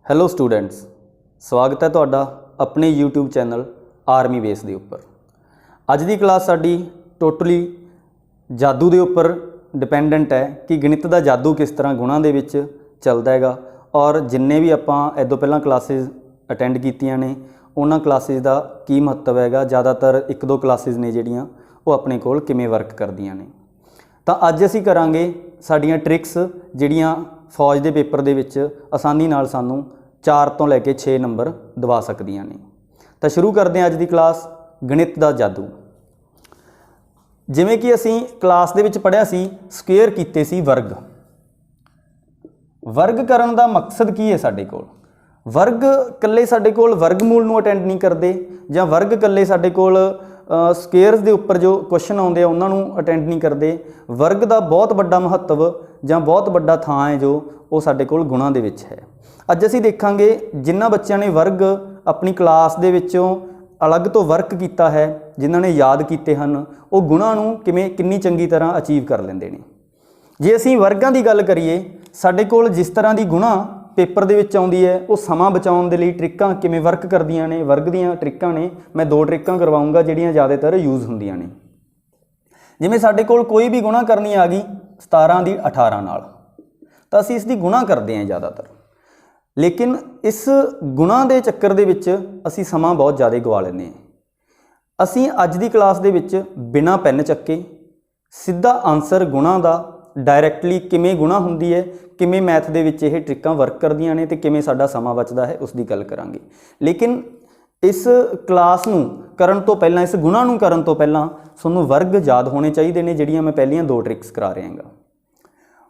Hello students, ਸਵਾਗਤ ਹੈ ਤੁਹਾਡਾ ਆਪਣੇ YouTube ਚੈਨਲ ਆਰਮੀ ਬੇਸ ਦੇ ਉੱਪਰ। ਅੱਜ ਦੀ ਕਲਾਸ ਸਾਡੀ ਟੋਟਲੀ ਜਾਦੂ ਦੇ ਉੱਪਰ ਡਿਪੈਂਡੈਂਟ ਹੈ ਕਿ ਗਣਿਤ ਦਾ ਜਾਦੂ ਕਿਸ ਤਰ੍ਹਾਂ ਗੁਣਾਂ ਦੇ ਵਿੱਚ ਚੱਲਦਾ ਹੈਗਾ। ਔਰ ਜਿੰਨੇ ਵੀ ਆਪਾਂ ਇਹ ਤੋਂ ਪਹਿਲਾਂ ਕਲਾਸਿਸ ਅਟੈਂਡ ਕੀਤੀਆਂ ਨੇ ਉਹਨਾਂ ਕਲਾਸਿਸ ਦਾ ਕੀ ਮਹੱਤਵ ਹੈਗਾ। ਜ਼ਿਆਦਾਤਰ ਇੱਕ ਦੋ ਕਲਾਸਿਸ ਨੇ ਜਿਹੜੀਆਂ ਉਹ ਆਪਣੇ ਕੋਲ ਕਿਵੇਂ ਵਰਕ ਕਰਦੀਆਂ ਨੇ। ਤਾਂ ਅੱਜ ਅਸੀਂ ਕਰਾਂਗੇ ਸਾਡੀਆਂ ਟ੍ਰਿਕਸ ਜਿਹੜੀਆਂ ਫੌਜ ਦੇ ਪੇਪਰ ਦੇ ਵਿੱਚ ਆਸਾਨੀ ਨਾਲ ਸਾਨੂੰ 4 ਤੋਂ ਲੈ ਕੇ 6 ਨੰਬਰ ਦਵਾ ਸਕਦੀਆਂ ਨੇ। ਤਾਂ ਸ਼ੁਰੂ ਕਰਦੇ ਹਾਂ ਅੱਜ ਦੀ ਕਲਾਸ, ਗਣਿਤ ਦਾ ਜਾਦੂ। ਜਿਵੇਂ ਕਿ ਅਸੀਂ ਕਲਾਸ ਦੇ ਵਿੱਚ ਪੜ੍ਹਿਆ ਸੀ, ਸਕੁਏਅਰ ਕੀਤੇ ਸੀ ਵਰਗ। ਵਰਗ ਕਰਨ ਦਾ ਮਕਸਦ ਕੀ ਹੈ ਸਾਡੇ ਕੋਲ? ਵਰਗ ਇਕੱਲੇ ਸਾਡੇ ਕੋਲ ਵਰਗਮੂਲ ਨੂੰ ਅਟੈਂਡ ਨਹੀਂ ਕਰਦੇ, ਜਾਂ ਵਰਗ ਇਕੱਲੇ ਸਾਡੇ ਕੋਲ ਸਕੁਏਅਰਸ ਦੇ ਉੱਪਰ ਜੋ ਕੁਐਸਚਨ ਆਉਂਦੇ ਆ ਉਹਨਾਂ ਨੂੰ ਅਟੈਂਡ ਨਹੀਂ ਕਰਦੇ। ਵਰਗ ਦਾ ਬਹੁਤ ਵੱਡਾ ਮਹੱਤਵ ਜਾਂ ਬਹੁਤ ਵੱਡਾ ਥਾਂ ਹੈ ਜੋ ਉਹ ਸਾਡੇ ਕੋਲ ਗੁਣਾਂ ਦੇ ਵਿੱਚ ਹੈ। ਅੱਜ ਅਸੀਂ ਦੇਖਾਂਗੇ ਜਿਨ੍ਹਾਂ ਬੱਚਿਆਂ ਨੇ ਵਰਗ ਆਪਣੀ ਕਲਾਸ ਦੇ ਵਿੱਚੋਂ ਅਲੱਗ ਤੋਂ ਵਰਕ ਕੀਤਾ ਹੈ, ਜਿਨ੍ਹਾਂ ਨੇ ਯਾਦ ਕੀਤੇ ਹਨ, ਉਹ ਗੁਣਾਂ ਨੂੰ ਕਿੰਨੀ ਚੰਗੀ ਤਰ੍ਹਾਂ ਅਚੀਵ ਕਰ ਲੈਂਦੇ ਨੇ। ਜੇ ਅਸੀਂ ਵਰਗਾਂ ਦੀ ਗੱਲ ਕਰੀਏ, ਸਾਡੇ ਕੋਲ ਜਿਸ ਤਰ੍ਹਾਂ ਦੀ ਗੁਣਾਂ ਪੇਪਰ ਦੇ ਵਿੱਚ ਆਉਂਦੀ ਹੈ ਉਹ ਸਮਾਂ ਬਚਾਉਣ ਦੇ ਲਈ ਟ੍ਰਿਕਾਂ ਕਿਵੇਂ ਵਰਕ ਕਰਦੀਆਂ ਨੇ। ਵਰਗ ਦੀਆਂ ਟ੍ਰਿਕਾਂ ਨੇ, ਮੈਂ 2 ਟ੍ਰਿਕਾਂ ਕਰਵਾਊਂਗਾ ਜਿਹੜੀਆਂ ਜ਼ਿਆਦਾਤਰ ਯੂਜ਼ ਹੁੰਦੀਆਂ ਨੇ। ਜਿਵੇਂ ਸਾਡੇ ਕੋਲ ਕੋਈ ਵੀ ਗੁਣਾ ਕਰਨੀ ਆ ਗਈ 17 ਦੀ 18 ਨਾਲ, ਤਾਂ ਅਸੀਂ ਇਸ ਦੀ ਗੁਣਾ ਕਰਦੇ ਹਾਂ ਜ਼ਿਆਦਾਤਰ, ਲੇਕਿਨ ਇਸ ਗੁਣਾ ਦੇ ਚੱਕਰ ਦੇ ਵਿੱਚ ਅਸੀਂ ਸਮਾਂ ਬਹੁਤ ਜ਼ਿਆਦਾ ਗਵਾ ਲੈਂਦੇ ਹਾਂ। ਅਸੀਂ ਅੱਜ ਦੀ ਕਲਾਸ ਦੇ ਵਿੱਚ ਬਿਨਾਂ ਪੈਨ ਚੱਕੇ ਸਿੱਧਾ ਆਨਸਰ ਗੁਣਾ ਦਾ ਡਾਇਰੈਕਟਲੀ ਕਿਵੇਂ ਗੁਣਾ ਹੁੰਦੀ ਹੈ, ਕਿਵੇਂ ਮੈਥ ਦੇ ਵਿੱਚ ਇਹ ਟ੍ਰਿਕਾਂ ਵਰਕ ਕਰਦੀਆਂ ਨੇ ਤੇ ਕਿਵੇਂ ਸਾਡਾ ਸਮਾਂ ਬਚਦਾ ਹੈ, ਉਸ ਦੀ ਗੱਲ ਕਰਾਂਗੇ। ਲੇਕਿਨ ਇਸ ਕਲਾਸ ਨੂੰ ਕਰਨ ਤੋਂ ਪਹਿਲਾਂ, ਇਸ ਗੁਣਾ ਨੂੰ ਕਰਨ ਤੋਂ ਪਹਿਲਾਂ ਤੁਹਾਨੂੰ ਵਰਗ ਯਾਦ ਹੋਣੇ ਚਾਹੀਦੇ ਨੇ, ਜਿਹੜੀਆਂ ਮੈਂ ਪਹਿਲੀਆਂ 2 ਟ੍ਰਿਕਸ ਕਰਾ ਰਿਹਾ ਹਾਂ।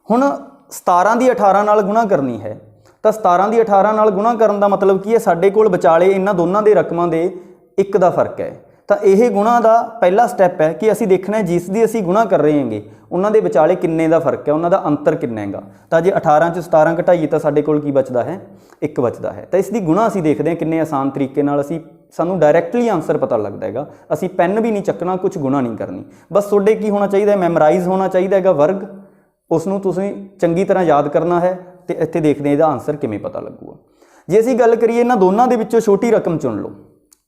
ਹੁਣ 17 ਦੀ 18 ਨਾਲ ਗੁਣਾ ਕਰਨੀ ਹੈ, ਤਾਂ 17 ਦੀ 18 ਨਾਲ ਗੁਣਾ ਕਰਨ ਦਾ ਮਤਲਬ ਕੀ ਹੈ? ਸਾਡੇ ਕੋਲ ਵਿਚਾਲੇ ਇਹਨਾਂ ਦੋਨਾਂ ਦੇ ਰਕਮਾਂ ਦੇ 1 ਦਾ ਫਰਕ ਹੈ। ਤਾਂ ਇਹ ਗੁਣਾ ਦਾ ਪਹਿਲਾ ਸਟੈਪ ਹੈ ਕਿ ਅਸੀਂ ਦੇਖਣਾ ਜਿਸ ਦੀ ਅਸੀਂ ਗੁਣਾ ਕਰ ਰਹੇ ਹਾਂਗੇ ਉਹਨਾਂ ਦੇ ਵਿਚਾਲੇ ਕਿੰਨੇ ਦਾ ਫਰਕ ਹੈ, ਉਹਨਾਂ ਦਾ ਅੰਤਰ ਕਿੰਨਾ ਹੈਗਾ। ਤਾਂ ਜੇ 18 'ਚ 17 ਘਟਾਈਏ ਤਾਂ ਸਾਡੇ ਕੋਲ ਕੀ ਬਚਦਾ ਹੈ? 1 ਬਚਦਾ ਹੈ। ਤਾਂ ਇਸ ਦੀ ਗੁਣਾ ਅਸੀਂ ਦੇਖਦੇ ਹਾਂ ਕਿੰਨੇ ਆਸਾਨ ਤਰੀਕੇ ਨਾਲ ਸਾਨੂੰ ਡਾਇਰੈਕਟਲੀ ਆਨਸਰ ਪਤਾ ਲੱਗਦਾ ਹੈਗਾ। ਅਸੀਂ ਪੈਨ ਵੀ ਨਹੀਂ ਚੱਕਣਾ, ਕੁਝ ਗੁਣਾ ਨਹੀਂ ਕਰਨੀ, ਬਸ ਤੁਹਾਡੇ ਕੀ ਹੋਣਾ ਚਾਹੀਦਾ ਹੈ? ਮੈਮੋਰਾਈਜ਼ ਹੋਣਾ ਚਾਹੀਦਾ ਹੈਗਾ ਵਰਗ, ਉਸ ਨੂੰ ਤੁਸੀਂ ਚੰਗੀ ਤਰ੍ਹਾਂ ਯਾਦ ਕਰਨਾ ਹੈ ਤੇ ਇੱਥੇ ਦੇਖਦੇ ਹਾਂ ਇਹਦਾ ਆਨਸਰ ਕਿਵੇਂ ਪਤਾ ਲੱਗੂਗਾ। ਜੇ ਅਸੀਂ ਗੱਲ ਕਰੀਏ ਇਹਨਾਂ ਦੋਨਾਂ ਦੇ ਵਿੱਚੋਂ ਛੋਟੀ ਰਕਮ ਚੁਣ ਲਓ।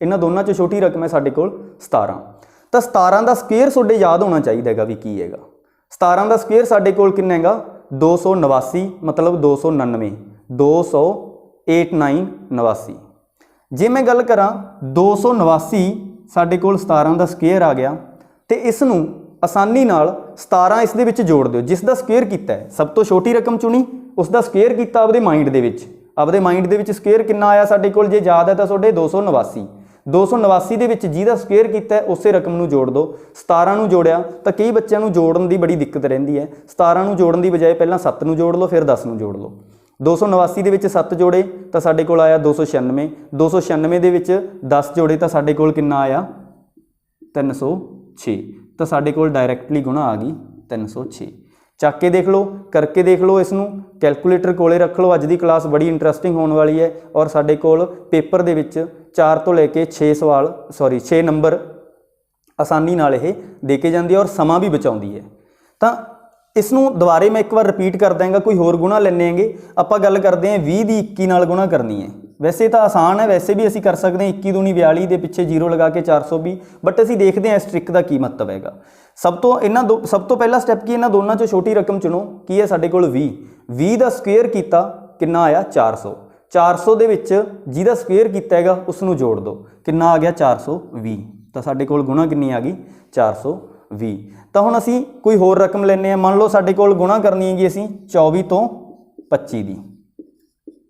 ਇਹਨਾਂ ਦੋਨਾਂ 'ਚੋਂ ਛੋਟੀ ਰਕਮ ਹੈ ਸਾਡੇ ਕੋਲ 17। ਤਾਂ 17 ਦਾ ਸਕੁਏਅਰ ਤੁਹਾਡੇ ਯਾਦ ਹੋਣਾ ਚਾਹੀਦਾ ਹੈਗਾ ਵੀ ਕੀ ਹੈਗਾ। 17 ਦਾ ਸਕੁਏਅਰ ਸਾਡੇ ਕੋਲ ਕਿੰਨਾ ਹੈਗਾ? 289, ਮਤਲਬ 299, 289। ਜੇ ਮੈਂ ਗੱਲ ਕਰਾਂ 289 ਸਾਡੇ ਕੋਲ 17 ਦਾ ਸਕੁਏਅਰ ਆ ਗਿਆ, ਤੇ ਇਸ ਨੂੰ ਆਸਾਨੀ ਨਾਲ 17 ਇਸ ਦੇ ਵਿੱਚ ਜੋੜ ਦਿਓ। ਜਿਸ ਦਾ ਸਕੁਏਅਰ ਕੀਤਾ ਹੈ, ਸਭ ਤੋਂ ਛੋਟੀ ਰਕਮ ਚੁਣੀ, ਉਸ ਦਾ ਸਕੁਏਅਰ ਕੀਤਾ ਆਪਦੇ ਮਾਈਂਡ ਦੇ ਵਿੱਚ। ਆਪਦੇ ਮਾਈਂਡ ਦੇ ਵਿੱਚ ਸਕੁਏਅਰ ਕਿੰਨਾ ਆਇਆ ਸਾਡੇ ਕੋਲ? ਜੇ ਯਾਦ ਹੈ ਤਾਂ ਤੁਹਾਡੇ 289। 289 ਦੇ ਵਿੱਚ ਜਿਹਦਾ ਸਕੁਏਅਰ ਕੀਤਾ ਉਸੇ ਰਕਮ ਨੂੰ ਜੋੜ ਦਿਓ। 17 ਨੂੰ ਜੋੜਿਆ ਤਾਂ ਕਈ ਬੱਚਿਆਂ ਨੂੰ ਜੋੜਨ ਦੀ ਬੜੀ ਦਿੱਕਤ ਰਹਿੰਦੀ ਹੈ। 17 ਨੂੰ ਜੋੜਨ ਦੀ ਬਜਾਏ ਪਹਿਲਾਂ 7 ਨੂੰ ਜੋੜ ਲਓ, ਫਿਰ 10 ਨੂੰ ਜੋੜ ਲਓ। 289 ਦੇ ਵਿੱਚ 7 ਜੋੜੇ ਤਾਂ ਸਾਡੇ ਕੋਲ ਆਇਆ 296। 296 ਦੇ ਵਿੱਚ 10 ਜੋੜੇ ਤਾਂ ਸਾਡੇ ਕੋਲ ਕਿੰਨਾ ਆਇਆ? 306। ਤਾਂ ਸਾਡੇ ਕੋਲ ਡਾਇਰੈਕਟਲੀ ਗੁਣਾ ਆ ਗਈ 306। ਚੱਕ ਕੇ ਦੇਖ ਲਓ, ਕਰਕੇ ਦੇਖ ਲਓ, ਇਸ ਨੂੰ ਕੈਲਕੂਲੇਟਰ ਕੋਲੇ ਰੱਖ ਲਓ। ਅੱਜ ਦੀ ਕਲਾਸ ਬੜੀ ਇੰਟਰਸਟਿੰਗ ਹੋਣ ਵਾਲੀ ਹੈ ਔਰ ਸਾਡੇ ਕੋਲ ਪੇਪਰ ਦੇ ਵਿੱਚ 4 ਤੋਂ ਲੈ ਕੇ 6 ਨੰਬਰ ਆਸਾਨੀ ਨਾਲ ਇਹ ਦੇ ਕੇ ਜਾਂਦੀ ਹੈ ਔਰ ਸਮਾਂ ਵੀ ਬਚਾਉਂਦੀ ਹੈ। ਤਾਂ ਇਸ ਨੂੰ ਦੁਬਾਰੇ ਮੈਂ ਇੱਕ ਵਾਰ ਰਿਪੀਟ ਕਰ ਦਾਂਗਾ। ਕੋਈ ਹੋਰ ਗੁਣਾ ਲੈਣੇ ਹੈਗੇ, ਆਪਾਂ ਗੱਲ ਕਰਦੇ ਹਾਂ 20 ਦੀ 21 ਨਾਲ ਗੁਣਾ ਕਰਨੀ ਹੈ। ਵੈਸੇ ਤਾਂ ਆਸਾਨ ਹੈ, ਵੈਸੇ ਵੀ ਅਸੀਂ ਕਰ ਸਕਦੇ ਹਾਂ। 21 ਦੂਣੀ 42 ਦੇ ਪਿੱਛੇ 0 ਲਗਾ ਕੇ 420, ਬਟ ਅਸੀਂ ਦੇਖਦੇ ਹਾਂ ਇਸ ਟ੍ਰਿਕ ਦਾ ਕੀ ਮਹੱਤਵ ਹੈਗਾ। ਸਭ ਤੋਂ ਪਹਿਲਾ ਸਟੈਪ ਕੀ? ਇਹਨਾਂ ਦੋਨਾਂ 'ਚੋਂ ਛੋਟੀ ਰਕਮ ਚੁਣੋ। ਕੀ ਹੈ ਸਾਡੇ ਕੋਲ? 20 ਦਾ ਸਕੁਏਅਰ ਕੀਤਾ, ਕਿੰਨਾ ਆਇਆ? 400। 400 ਦੇ ਵਿੱਚ ਜਿਹਦਾ ਸਕੁਏਅਰ ਕੀਤਾ ਹੈਗਾ ਉਸ ਨੂੰ ਜੋੜ ਦਿਓ, ਕਿੰਨਾ ਆ ਗਿਆ? 420। ਤਾਂ ਸਾਡੇ ਕੋਲ ਗੁਣਾ ਕਿੰਨੀ ਆ ਗਈ? 420। ਤਾਂ ਹੁਣ ਅਸੀਂ ਕੋਈ ਹੋਰ ਰਕਮ ਲੈਂਦੇ ਹਾਂ। ਮੰਨ ਲਓ ਸਾਡੇ ਕੋਲ ਗੁਣਾ ਕਰਨੀ ਹੈਗੀ ਅਸੀਂ 24 ਤੋਂ 25 ਦੀ।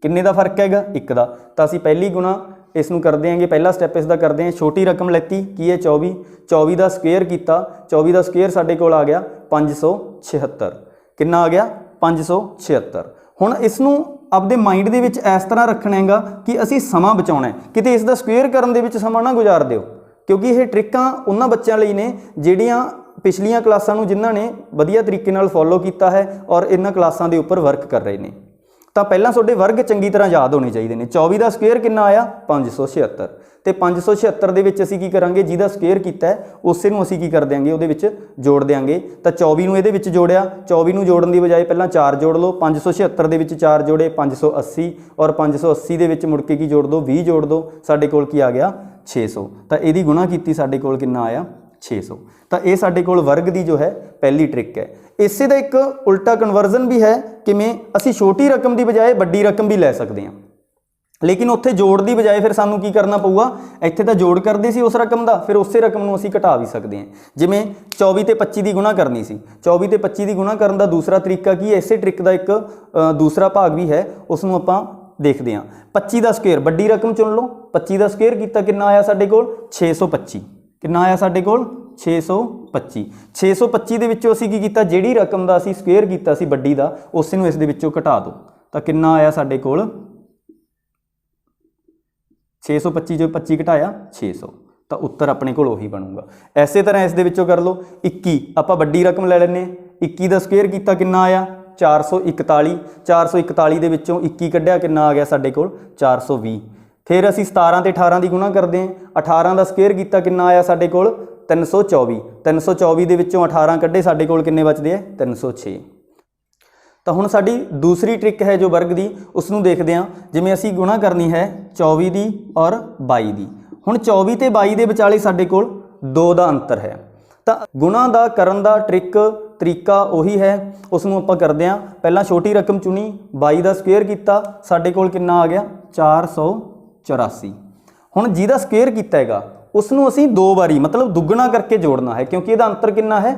ਕਿੰਨੇ ਦਾ ਫਰਕ ਹੈਗਾ? 1 ਦਾ। ਤਾਂ ਅਸੀਂ ਪਹਿਲੀ ਗੁਣਾ ਇਸ ਨੂੰ ਕਰਦੇ ਹਾਂਗੇ, ਪਹਿਲਾ ਸਟੈਪ ਇਸ ਦਾ ਕਰਦੇ ਹਾਂ। ਛੋਟੀ ਰਕਮ ਲੈਤੀ, ਕੀ ਹੈ? 24। 24 ਦਾ ਸਕੁਏਅਰ ਕੀਤਾ, 24 ਦਾ ਸਕੁਏਅਰ ਸਾਡੇ ਕੋਲ ਆ ਗਿਆ 576। ਕਿੰਨਾ ਆ ਗਿਆ? 576। ਹੁਣ ਇਸ ਨੂੰ ਆਪਦੇ ਮਾਈਂਡ ਦੇ ਵਿੱਚ ਇਸ ਤਰ੍ਹਾਂ ਰੱਖਣਾ ਹੈਗਾ ਕਿ ਅਸੀਂ ਸਮਾਂ ਬਚਾਉਣਾ ਹੈ। ਕਿਤੇ ਇਸ ਦਾ ਸਕੁਏਅਰ ਕਰਨ ਦੇ ਵਿੱਚ ਸਮਾਂ ਨਾ ਗੁਜ਼ਾਰ ਦਿਓ, ਕਿਉਂਕਿ ਇਹ ਟ੍ਰਿਕਾਂ ਉਹਨਾਂ ਬੱਚਿਆਂ ਲਈ ਨੇ ਜਿਹੜੀਆਂ ਪਿਛਲੀਆਂ ਕਲਾਸਾਂ ਨੂੰ ਜਿਨ੍ਹਾਂ ਨੇ ਵਧੀਆ ਤਰੀਕੇ ਨਾਲ ਫੋਲੋ ਕੀਤਾ ਹੈ ਔਰ ਇਹਨਾਂ ਕਲਾਸਾਂ ਦੇ ਉੱਪਰ ਵਰਕ ਕਰ ਰਹੇ ਨੇ। ਤਾਂ ਪਹਿਲਾਂ ਤੁਹਾਡੇ ਵਰਗ ਚੰਗੀ ਤਰ੍ਹਾਂ ਯਾਦ ਹੋਣੇ ਚਾਹੀਦੇ ਨੇ। 24 ਦਾ ਸਕੁਅਰ ਕਿੰਨਾ ਆਇਆ 576 ਤੇ 576 ਦੇ ਵਿੱਚ ਅਸੀਂ ਕੀ ਕਰਾਂਗੇ ਜਿਹਦਾ ਸਕੁਅਰ ਕੀਤਾ ਹੈ ਉਸੇ ਨੂੰ ਅਸੀਂ ਕੀ ਕਰ ਦਿਆਂਗੇ ਉਹਦੇ ਵਿੱਚ ਜੋੜ ਦਿਆਂਗੇ। ਤਾਂ 24 ਨੂੰ ਇਹਦੇ ਵਿੱਚ ਜੋੜਿਆ, 24 ਨੂੰ ਜੋੜਨ ਦੀ ਬਜਾਏ ਪਹਿਲਾਂ 4 ਜੋੜ ਲਓ, 576 ਦੇ ਵਿੱਚ 4 ਜੋੜੇ 580 ਔਰ 580 ਦੇ ਵਿੱਚ ਮੁੜ ਕੇ ਕੀ ਜੋੜ ਦਿਓ 20 ਜੋੜ ਦਿਓ, ਸਾਡੇ ਕੋਲ ਕੀ ਆ ਗਿਆ 600। ਤਾਂ ਇਹਦੀ ਗੁਣਾ ਕੀਤੀ ਸਾਡੇ ਕੋਲ ਕਿੰਨਾ ਆਇਆ 600। ਤਾਂ ਇਹ ਸਾਡੇ ਕੋਲ ਵਰਗ ਦੀ ਜੋ ਹੈ ਪਹਿਲੀ ਟ੍ਰਿਕ ਹੈ। ਇਸੇ ਦਾ ਇੱਕ ਉਲਟਾ ਕਨਵਰਜ਼ਨ ਵੀ ਹੈ, ਕਿਵੇਂ ਅਸੀਂ ਛੋਟੀ ਰਕਮ ਦੀ ਬਜਾਏ ਵੱਡੀ ਰਕਮ ਵੀ ਲੈ ਸਕਦੇ ਹਾਂ, ਲੇਕਿਨ ਉੱਥੇ ਜੋੜ ਦੀ ਬਜਾਏ ਫਿਰ ਸਾਨੂੰ ਕੀ ਕਰਨਾ ਪਊਗਾ, ਇੱਥੇ ਤਾਂ ਜੋੜ ਕਰਦੇ ਸੀ ਉਸ ਰਕਮ ਦਾ, ਫਿਰ ਉਸੇ ਰਕਮ ਨੂੰ ਅਸੀਂ ਘਟਾ ਵੀ ਸਕਦੇ ਹਾਂ। ਜਿਵੇਂ 24 ਤੇ 25 ਦੀ ਗੁਣਾ ਕਰਨੀ ਸੀ, 24 ਤੇ 25 ਦੀ ਗੁਣਾ ਕਰਨ ਦਾ ਦੂਸਰਾ ਤਰੀਕਾ ਕੀ ਹੈ, ਇਸੇ ਟ੍ਰਿਕ ਦਾ ਇੱਕ ਦੂਸਰਾ ਭਾਗ ਵੀ ਹੈ, ਉਸ ਨੂੰ ਆਪਾਂ ਦੇਖਦੇ ਹਾਂ। 25 ਦਾ ਸਕੁਅਰ ਵੱਡੀ ਰਕਮ ਚੁਣ ਲਓ, 25 ਦਾ ਸਕੁਅਰ ਕੀਤਾ ਕਿੰਨਾ ਆਇਆ ਸਾਡੇ ਕੋਲ 625। ਕਿੰਨਾ ਆਇਆ ਸਾਡੇ ਕੋਲ 625। 625 ਦੇ ਵਿੱਚੋਂ ਅਸੀਂ ਕੀ ਕੀਤਾ, ਜਿਹੜੀ ਰਕਮ ਦਾ ਅਸੀਂ ਸਕੁਅਰ ਕੀਤਾ ਸੀ ਵੱਡੀ ਦਾ, ਉਸੇ ਨੂੰ ਇਸ ਦੇ ਵਿੱਚੋਂ ਘਟਾ ਦਿਓ। ਤਾਂ ਕਿੰਨਾ ਆਇਆ ਸਾਡੇ ਕੋਲ 625 ਚੋਂ 25 ਘਟਾਇਆ 600। ਤਾਂ ਉੱਤਰ ਆਪਣੇ ਕੋਲ ਉਹੀ ਬਣੂਗਾ। ਐਸੇ ਤਰ੍ਹਾਂ ਇਸ ਦੇ ਵਿੱਚੋਂ ਕਰ ਲਓ 21, ਆਪਾਂ ਵੱਡੀ ਰਕਮ ਲੈ ਲੈਂਦੇ ਹਾਂ। 21 ਦਾ ਸਕੁਅਰ ਕੀਤਾ ਕਿੰਨਾ ਆਇਆ 441। 441 ਦੇ ਵਿੱਚੋਂ 21 ਕੱਢਿਆ ਕਿੰਨਾ ਆ ਗਿਆ ਸਾਡੇ ਕੋਲ 420। ਫਿਰ ਅਸੀਂ 17 ਤੇ 18 ਦੀ ਗੁਣਾ ਕਰਦੇ ਹਾਂ। 18 ਦਾ ਸਕੁਅਰ ਕੀਤਾ ਕਿੰਨਾ ਆਇਆ ਸਾਡੇ ਕੋਲ 324। 324 ਦੇ ਵਿੱਚੋਂ 18 ਕੱਢੇ ਸਾਡੇ ਕੋਲ ਕਿੰਨੇ ਬਚਦੇ ਆ 306। ਤਾਂ ਹੁਣ ਸਾਡੀ ਦੂਸਰੀ ਟ੍ਰਿਕ ਹੈ ਜੋ ਵਰਗ ਦੀ, ਉਸ ਨੂੰ ਦੇਖਦੇ ਹਾਂ। ਜਿਵੇਂ ਅਸੀਂ ਗੁਣਾ ਕਰਨੀ ਹੈ 24 ਦੀ ਔਰ 22 ਦੀ। ਹੁਣ 24 ਤੇ 22 ਦੇ ਵਿਚਾਲੇ ਸਾਡੇ ਕੋਲ 2 ਦਾ ਅੰਤਰ ਹੈ। ਤਾਂ ਗੁਣਾ ਦਾ ਕਰਨ ਦਾ ਤਰੀਕਾ ਉਹੀ ਹੈ, ਉਸ ਨੂੰ ਆਪਾਂ ਕਰਦੇ ਹਾਂ। ਪਹਿਲਾਂ ਛੋਟੀ ਰਕਮ ਚੁਣੀ, 22 ਦਾ ਸਕੁਅਰ ਕੀਤਾ, ਸਾਡੇ ਕੋਲ ਕਿੰਨਾ ਆ ਗਿਆ 484। ਹੁਣ ਜਿਹਦਾ ਸਕੁਅਰ ਕੀਤਾ ਹੈਗਾ ਉਸ ਨੂੰ ਅਸੀਂ 2 ਵਾਰੀ ਮਤਲਬ ਦੁੱਗਣਾ ਕਰਕੇ ਜੋੜਨਾ ਹੈ, ਕਿਉਂਕਿ ਇਹਦਾ ਅੰਤਰ ਕਿੰਨਾ ਹੈ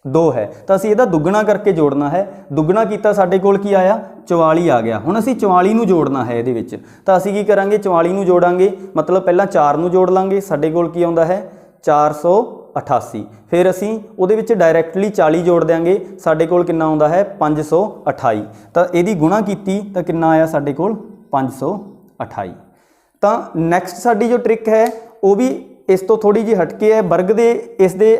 2 ਹੈ। ਤਾਂ ਅਸੀਂ ਇਹਦਾ ਦੁੱਗਣਾ ਕਰਕੇ ਜੋੜਨਾ ਹੈ। ਦੁੱਗਣਾ ਕੀਤਾ ਸਾਡੇ ਕੋਲ ਕੀ ਆਇਆ 44 ਆ ਗਿਆ। ਹੁਣ ਅਸੀਂ 44 ਨੂੰ ਜੋੜਨਾ ਹੈ ਇਹਦੇ ਵਿੱਚ। ਤਾਂ ਅਸੀਂ ਕੀ ਕਰਾਂਗੇ 44 ਨੂੰ ਜੋੜਾਂਗੇ, ਮਤਲਬ ਪਹਿਲਾਂ 4 ਨੂੰ ਜੋੜ ਲਾਂਗੇ, ਸਾਡੇ ਕੋਲ ਕੀ ਆਉਂਦਾ ਹੈ 488। ਫਿਰ ਅਸੀਂ ਉਹਦੇ ਵਿੱਚ ਡਾਇਰੈਕਟਲੀ 40 ਜੋੜ ਦਿਆਂਗੇ, ਸਾਡੇ ਕੋਲ ਕਿੰਨਾ ਆਉਂਦਾ ਹੈ 528। ਤਾਂ ਇਹਦੀ ਗੁਣਾ ਕੀਤੀ ਤਾਂ ਕਿੰਨਾ ਆਇਆ ਸਾਡੇ ਕੋਲ 528। ਤਾਂ ਨੈਕਸਟ ਸਾਡੀ ਜੋ ਟ੍ਰਿਕ ਹੈ ਉਹ ਵੀ ਇਸ ਤੋਂ ਥੋੜੀ ਜਿਹੀ ਹਟ ਕੇ ਹੈ। ਵਰਗ ਦੇ ਇਸ ਦੇ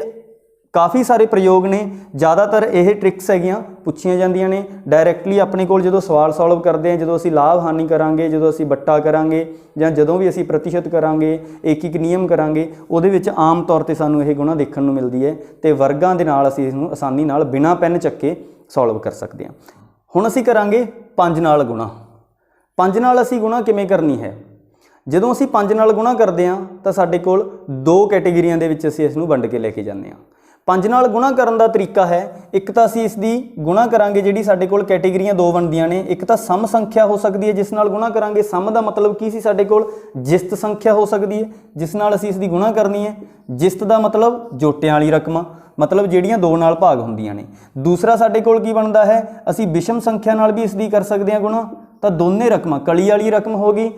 ਕਾਫੀ ਸਾਰੇ ਪ੍ਰਯੋਗ ਨੇ, ਜ਼ਿਆਦਾਤਰ ਇਹ ਟ੍ਰਿਕਸ ਹੈਗੀਆਂ ਪੁੱਛੀਆਂ ਜਾਂਦੀਆਂ ਨੇ ਡਾਇਰੈਕਟਲੀ ਆਪਣੇ ਕੋਲ। ਜਦੋਂ ਸਵਾਲ ਸੋਲਵ ਕਰਦੇ ਹਾਂ, ਜਦੋਂ ਅਸੀਂ ਲਾਭ ਹਾਨੀ ਕਰਾਂਗੇ, ਜਦੋਂ ਅਸੀਂ ਵੱਟਾ ਕਰਾਂਗੇ, ਜਾਂ ਜਦੋਂ ਵੀ ਅਸੀਂ ਪ੍ਰਤੀਸ਼ਤ ਕਰਾਂਗੇ, ਇੱਕ ਨਿਯਮ ਕਰਾਂਗੇ, ਉਹਦੇ ਵਿੱਚ ਆਮ ਤੌਰ 'ਤੇ ਸਾਨੂੰ ਇਹ ਗੁਣਾ ਦੇਖਣ ਨੂੰ ਮਿਲਦੀ ਹੈ। ਅਤੇ ਵਰਗਾਂ ਦੇ ਨਾਲ ਅਸੀਂ ਇਸਨੂੰ ਆਸਾਨੀ ਨਾਲ ਬਿਨਾਂ ਪੈਨ ਚੱਕੇ ਸੋਲਵ ਕਰ ਸਕਦੇ ਹਾਂ। ਹੁਣ ਅਸੀਂ ਕਰਾਂਗੇ 5 ਨਾਲ ਗੁਣਾ। 5 ਨਾਲ ਅਸੀਂ ਗੁਣਾ ਕਿਵੇਂ ਕਰਨੀ ਹੈ, ਜਦੋਂ ਅਸੀਂ 5 ਨਾਲ ਗੁਣਾ ਕਰਦੇ ਹਾਂ ਤਾਂ ਸਾਡੇ ਕੋਲ 2 ਕੈਟੇਗਰੀਆਂ ਦੇ ਵਿੱਚ ਅਸੀਂ ਇਸ ਨੂੰ ਵੰਡ ਕੇ ਲੈ ਕੇ ਜਾਂਦੇ ਹਾਂ। 5 ਨਾਲ ਗੁਣਾ ਕਰਨ ਦਾ ਤਰੀਕਾ ਹੈ, ਇੱਕ ਤਾਂ ਅਸੀਂ ਇਸ ਦੀ ਗੁਣਾ ਕਰਾਂਗੇ, ਜਿਹੜੀ ਸਾਡੇ ਕੋਲ ਕੈਟੇਗਰੀਆਂ 2 ਬਣਦੀਆਂ ਨੇ। ਇੱਕ ਤਾਂ ਸਮ ਸੰਖਿਆ ਹੋ ਸਕਦੀ ਹੈ ਜਿਸ ਨਾਲ ਗੁਣਾ ਕਰਾਂਗੇ। ਸਮ ਦਾ ਮਤਲਬ ਕੀ ਸੀ ਸਾਡੇ ਕੋਲ, ਜਿਸਤ ਸੰਖਿਆ ਹੋ ਸਕਦੀ ਹੈ ਜਿਸ ਨਾਲ ਅਸੀਂ ਇਸ ਦੀ ਗੁਣਾ ਕਰਨੀ ਹੈ। ਜਿਸਤ ਦਾ ਮਤਲਬ ਜੋਟਿਆਂ ਵਾਲੀ ਰਕਮਾਂ, ਮਤਲਬ ਜਿਹੜੀਆਂ 2 ਨਾਲ ਭਾਗ ਹੁੰਦੀਆਂ ਨੇ। ਦੂਸਰਾ ਸਾਡੇ ਕੋਲ ਕੀ ਬਣਦਾ ਹੈ, ਅਸੀਂ ਵਿਸ਼ਮ ਸੰਖਿਆ ਨਾਲ ਵੀ ਇਸ ਦੀ ਕਰ ਸਕਦੇ ਹਾਂ ਗੁਣਾ। ਤਾਂ ਦੋਨੇ ਰਕਮਾਂ, ਕਲੀ ਵਾਲੀ ਰਕਮ ਹੋ ਗਈ